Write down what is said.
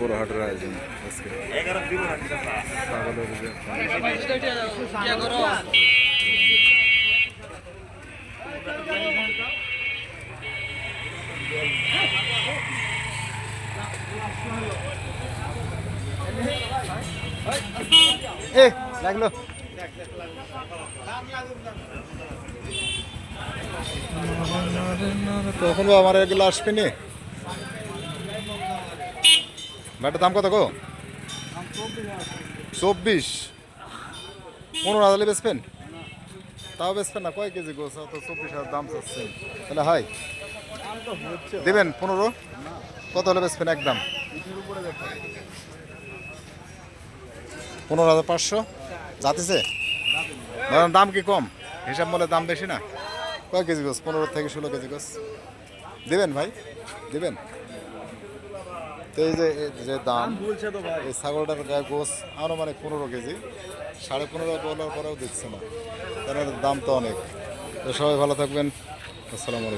বড় হাটের আয়োজন আজকে ছাগলের লাগলো তখন আমার এগুলো আসবে নি ব্যাটার দাম কত গো 24 15,000 বেচবেন তাও বেচবেন না কয় কেজি গোছ তো 24,000 দাম চাচ্ছেন তাহলে হাই দেবেন 15 কত হলে বেচবেন একদম 15,500 যাতেছে দাম কি কম হিসাব মূলে দাম বেশি না কয় কেজি গোছ 15 থেকে 16 কেজি গোছ দেবেন ভাই দেবেন তো এই যে দাম এই ছাগলটার গায়ে গোছ আনুমানিক 15 কেজি 15.5 বলার পরেও দিচ্ছে না তার দাম তো অনেক তো সবাই ভালো থাকবেন আসসালামু আলাইকুম।